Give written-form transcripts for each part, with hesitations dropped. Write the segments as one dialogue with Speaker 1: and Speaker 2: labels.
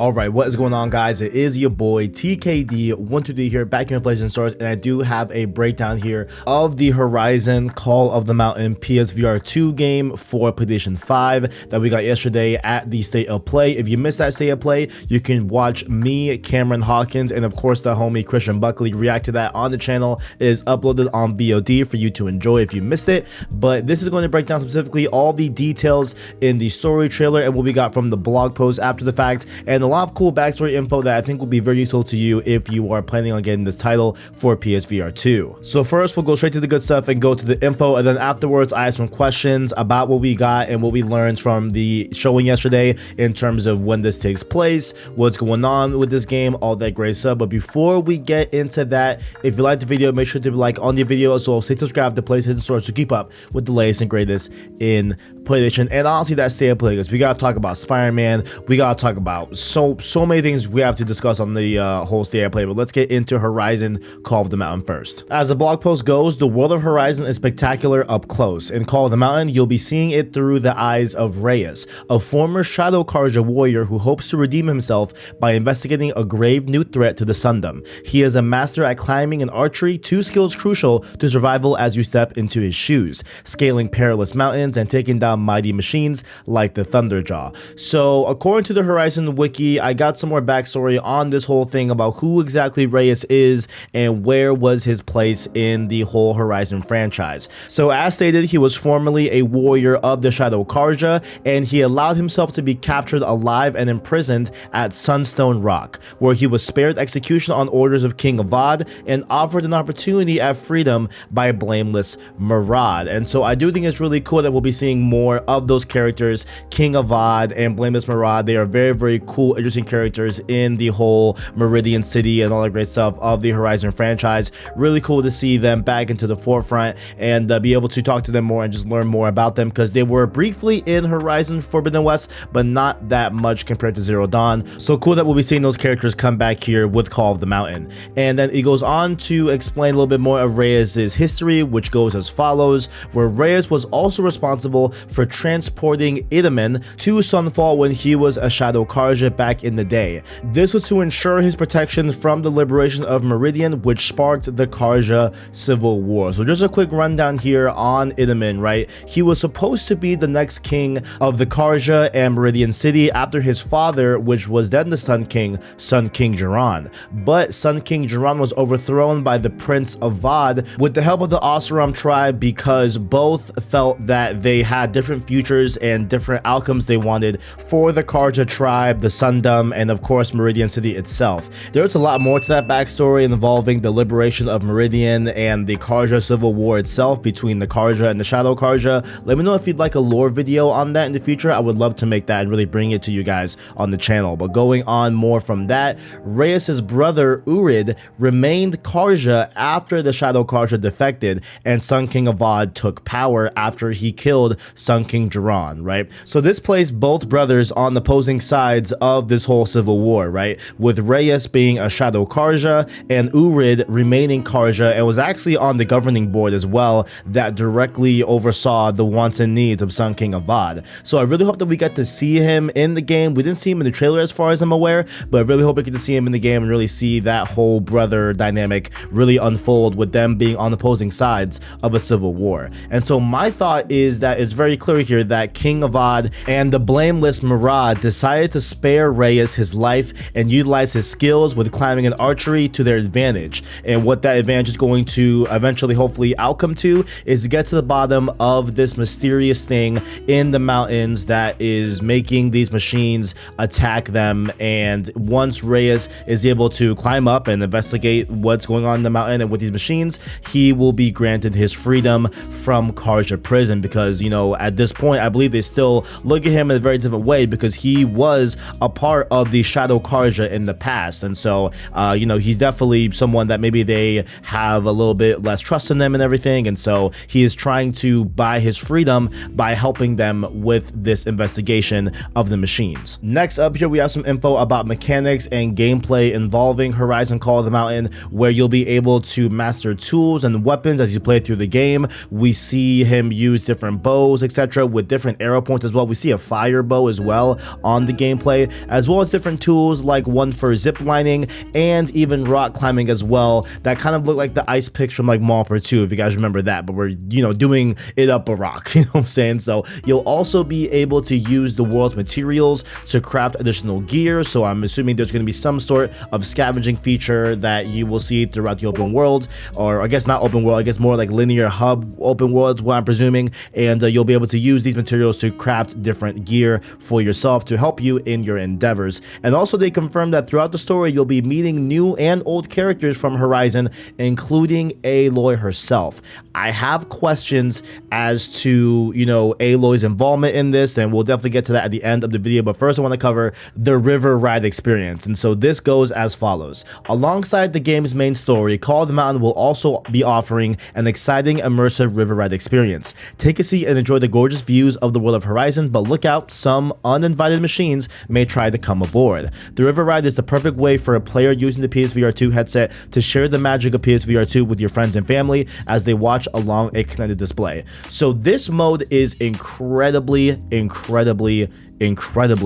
Speaker 1: Alright, what is going on, guys? It is your boy TKD123 here, back in PlayStation Stores, and I do have a breakdown here of the Horizon Call of the Mountain PSVR 2 game for PlayStation 5 that we got yesterday at the State of Play. If you missed that State of Play, you can watch me, Cameron Hawkins, and of course the homie Christian Buckley react to that on the channel. It is uploaded on VOD for you to enjoy if you missed it, but this is going to break down specifically all the details in the story trailer and what we got from the blog post after the fact, and a lot of cool backstory info that I think will be very useful to you if you are planning on getting this title for PSVR 2. So first, we'll go straight to the good stuff and go to the info, and then afterwards I have some questions about what we got and what we learned from the showing yesterday in terms of when this takes place, what's going on with this game, all that great stuff. But before we get into that, if you liked the video, make sure to like on the video as well. Stay subscribed to PlayStation Stores to keep up with the latest and greatest in PlayStation. And honestly, that State of Play, because we gotta talk about Spider-Man, we gotta talk about so many things we have to discuss on the whole State of Play. But let's get into Horizon Call of the Mountain first. As the blog post goes, the world of Horizon is spectacular up close. In Call of the Mountain, you'll be seeing it through the eyes of Reyes, a former Shadow Karja warrior who hopes to redeem himself by investigating a grave new threat to the Sundom. He is a master at climbing and archery, two skills crucial to survival as you step into his shoes, scaling perilous mountains and taking down mighty machines like the Thunderjaw. So according to the Horizon wiki, I got some more backstory on this whole thing about who exactly Reyes is and where was his place in the whole Horizon franchise. So as stated, he was formerly a warrior of the Shadow Karja, and he allowed himself to be captured alive and imprisoned at Sunstone Rock, where he was spared execution on orders of King Avad and offered an opportunity at freedom by Blameless Marad. And so I do think it's really cool that we'll be seeing more of those characters, King Avad and Blameless Marad. They are very cool, interesting characters in the whole Meridian City and all the great stuff of the Horizon franchise. Really cool to see them back into the forefront and be able to talk to them more and just learn more about them, because they were briefly in Horizon Forbidden West, but not that much compared to Zero Dawn. So cool that we'll be seeing those characters come back here with Call of the Mountain. And then it goes on to explain a little bit more of Reyes' history, which goes as follows, where Reyes was also responsible for transporting Idaman to Sunfall when he was a Shadow Karja back in the day. This was to ensure his protection from the liberation of Meridian, which sparked the Karja Civil War. So just a quick rundown here on Idaman, right? He was supposed to be the next king of the Karja and Meridian City after his father, which was then the Sun King Jiran. But Sun King Jiran was overthrown by the Prince Avad with the help of the Oseram tribe, because both felt that they had different futures and different outcomes they wanted for the Karja tribe, the Sundom, and of course Meridian City itself. There's a lot more to that backstory involving the liberation of Meridian and the Karja Civil War itself between the Karja and the Shadow Karja. Let me know if you'd like a lore video on that in the future. I would love to make that and really bring it to you guys on the channel. But going on more from that, Reyes' brother Urid remained Karja after the Shadow Karja defected and Sun King Avad took power after he killed Sun King Jiran, right? So this placed both brothers on opposing sides of this whole civil war, right? With Reyes being a Shadow Karja and Urid remaining Karja, and was actually on the governing board as well that directly oversaw the wants and needs of Sun King Avad. So I really hope that we get to see him in the game. We didn't see him in the trailer as far as I'm aware, but I really hope we get to see him in the game and really see that whole brother dynamic really unfold with them being on opposing sides of a civil war. And so my thought is that it's very clear here that King Avad and the Blameless Marad decided to spare Reyes his life and utilize his skills with climbing and archery to their advantage. And what that advantage is going to eventually hopefully outcome to is to get to the bottom of this mysterious thing in the mountains that is making these machines attack them. And once Reyes is able to climb up and investigate what's going on in the mountain and with these machines, he will be granted his freedom from Karja prison, because, you know, at this point I believe they still look at him in a very different way because he was a part of the Shadow Karja in the past. And so you know, he's definitely someone that maybe they have a little bit less trust in them and everything, and so he is trying to buy his freedom by helping them with this investigation of the machines. Next up here, we have some info about mechanics and gameplay involving Horizon Call of the Mountain, where you'll be able to master tools and weapons as you play through the game. We see him use different bows, etc., with different arrow points as well. We see a fire bow as well on the gameplay, as well as different tools like one for zip lining and even rock climbing as well, that kind of look like the ice picks from like Malper 2, if you guys remember that, but we're, you know, doing it up a rock, you know what I'm saying? So you'll also be able to use the world's materials to craft additional gear, so I'm assuming there's going to be some sort of scavenging feature that you will see throughout the open world, or I guess not open world, I guess more like linear hub open worlds, what I'm presuming, and you'll be able to use these materials to craft different gear for yourself to help you in your endeavors. And also they confirmed that throughout the story you'll be meeting new and old characters from Horizon, including Aloy herself. I have questions as to, you know, Aloy's involvement in this, and we'll definitely get to that at the end of the video, but first I want to cover the river ride experience. And so this goes as follows. Alongside the game's main story, Call of the Mountain will also be offering an exciting immersive river ride experience. Take a seat and enjoy the gorgeous views of the world of Horizon, but look out, some uninvited machines may try to come aboard. The river ride is the perfect way for a player using the PSVR 2 headset to share the magic of PSVR 2 with your friends and family as they watch along a connected display. So this mode is incredibly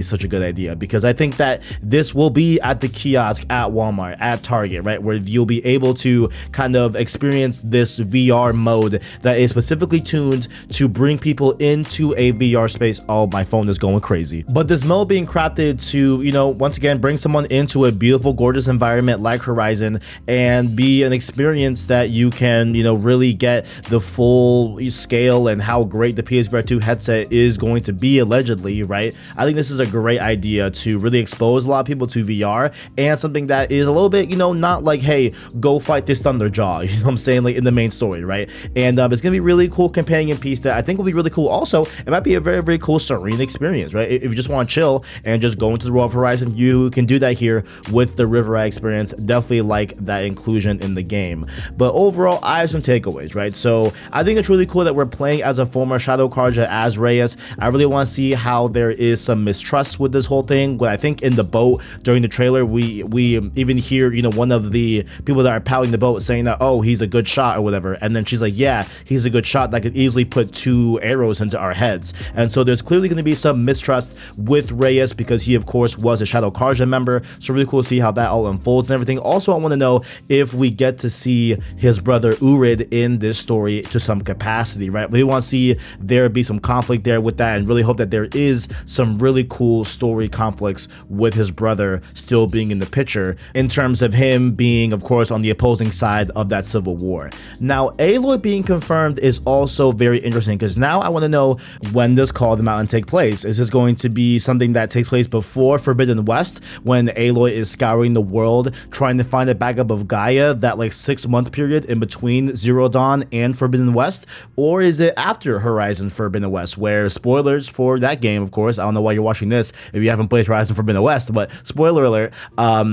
Speaker 1: such a good idea, because I think that this will be at the kiosk at Walmart, at Target, right, where you'll be able to kind of experience this VR mode that is specifically tuned to bring people into a VR space. Oh, my phone is going crazy. But this mode being crafted to, you know, once again bring someone into a beautiful, gorgeous environment like Horizon and be an experience that you can, you know, really get the full scale and how great the PSVR 2 headset is going to be, allegedly, right? I think this is a great idea to really expose a lot of people to VR, and something that is a little bit, you know, not like, hey, go fight this Thunderjaw, you know what I'm saying, like in the main story, right? And it's gonna be really cool companion piece that I think will be really cool. Also, it might be a very, very cool serene experience, right? If you just want to chill and just go into the world of Horizon, you can do that here with the river ride experience. Definitely like that inclusion in the game. But overall, I have some takeaways, right? So I think it's really cool that we're playing as a former Shadow Carja, as Reyes. I really want to see how there is some mistrust with this whole thing. But I think in the boat during the trailer, we even hear, you know, one of the people that are paddling the boat saying that, oh, he's a good shot or whatever, and then she's like, yeah, he's a good shot that could easily put 2 arrows into our heads. And so there's clearly going to be some mistrust with Reyes, because he of course was a Shadow Carja member, so really cool to see how that all unfolds and everything. Also, I want to know if we get to see his brother Urid in this story to some capacity, right? We want to see there be some conflict there with that, and really hope that there is some really cool story conflicts with his brother still being in the picture, in terms of him being, of course, on the opposing side of that civil war. Now, Aloy being confirmed is also very interesting, because now I want to know, when does Call of the Mountain take place? Is this going to be something that takes place before Forbidden West, when Aloy is scouring the world trying to find a backup of Gaia, that like 6-month period in between Zero Dawn and Forbidden West? Or is it after Horizon Forbidden West, where, spoilers for that game, of course, I don't know why you're watching this if you haven't played Horizon Forbidden West, but spoiler alert,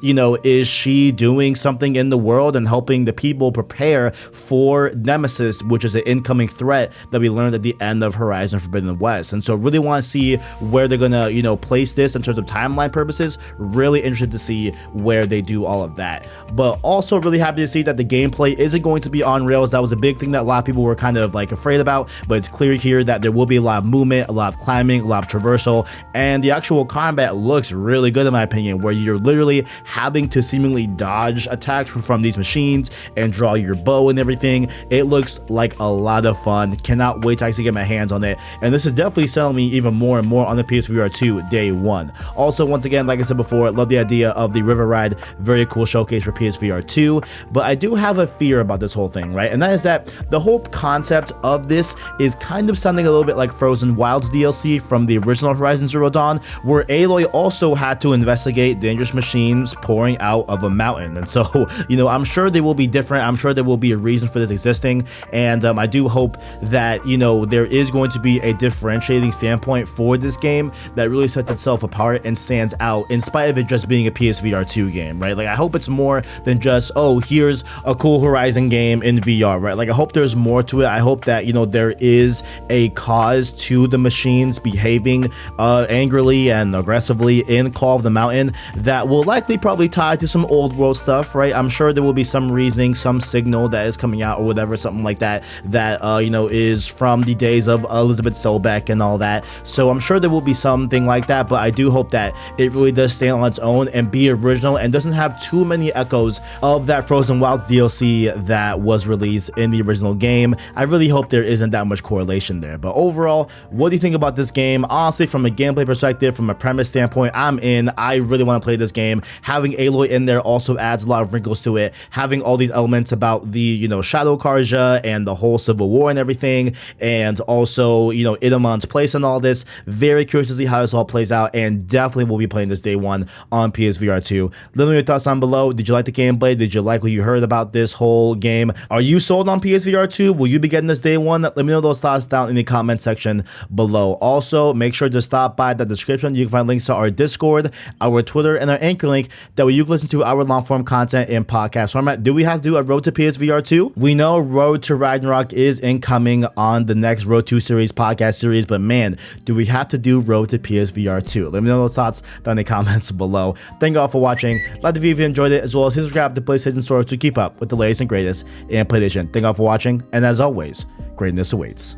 Speaker 1: you know, is she doing something in the world and helping the people prepare for Nemesis, which is an incoming threat that we learned at the end of Horizon Forbidden West? And so really want to see where they're gonna, you know, place this in terms of timeline purposes. Really interested to see where they do all of that. But also really happy to see that the gameplay isn't going to be on rails. That was a big thing that a lot of people were kind of like afraid about, but it's clear here that there will be a lot of movement, a lot of climbing, a lot of traversal, and the actual combat looks really good in my opinion, where you're literally having to seemingly dodge attacks from these machines and draw your bow and everything. It looks like a lot of fun. Cannot wait to actually get my hands on it, and this is definitely selling me even more and more on the PSVR 2 day one. Also, once again, like I said before, love the idea of the river ride. Very cool showcase for PSVR 2, but I do have a fear about this whole thing, right? And that is that the whole concept of this is kind of sounding a little bit like Frozen Wilds DLC from the original Horizon Zero Dawn, where Aloy also had to investigate dangerous machines pouring out of a mountain. And so, you know, I'm sure they will be different. I'm sure there will be a reason for this existing, and I do hope that, you know, there is going to be a differentiating standpoint for this game that really sets itself apart and stands out, in spite of it just being a PSVR 2 game, right? Like, I hope it's more than just, oh, here's a cool Horizon game in VR, right? Like, I hope there's more to it. I hope that, you know, there is a cause to the machines behaving angrily and aggressively in Call of the Mountain that will likely probably tie to some old world stuff, right? I'm sure there will be some reasoning, some signal that is coming out or whatever, something like that, that you know, is from the days of Elizabeth Sobeck and all that. So I'm sure there will be something like that, but I do hope that it really does stand on its own and be original and doesn't have too many echoes of that Frozen Wilds DLC that was released in the original game. I really hope there isn't that much correlation there. But overall, what do you think about this game? Honestly, from a gameplay perspective, from a premise standpoint, I'm in. I really want to play this game. Having Aloy in there also adds a lot of wrinkles to it. Having all these elements about the, you know, Shadow Karja and the whole Civil War and everything, and also, you know, Idamon's place and all this. Very curious to see how this all plays out, and definitely will be playing this day one on PSVR 2. Let me know your thoughts down below. Did you like the gameplay? Did you like what you heard about this whole game? Are you sold on PSVR 2? Will you be getting this day one? Let me know those thoughts down in the comment section below. Also, make sure to stop by the description. You can find links to our Discord, our Twitter, and our Anchor link. That way you can listen to our long form content in podcast format. Do we have to do a Road to PSVR 2? We know Road to Ragnarok is incoming on the next Road 2 series podcast series, but man, do we have to do Road to PSVR 2? Let me know those thoughts down in the comments below. Thank you all for watching. Like the video if you enjoyed it, as well as hit subscribe to PlayStation Source to keep up with the latest and greatest in PlayStation. Thank you all for watching, and as always, greatness awaits.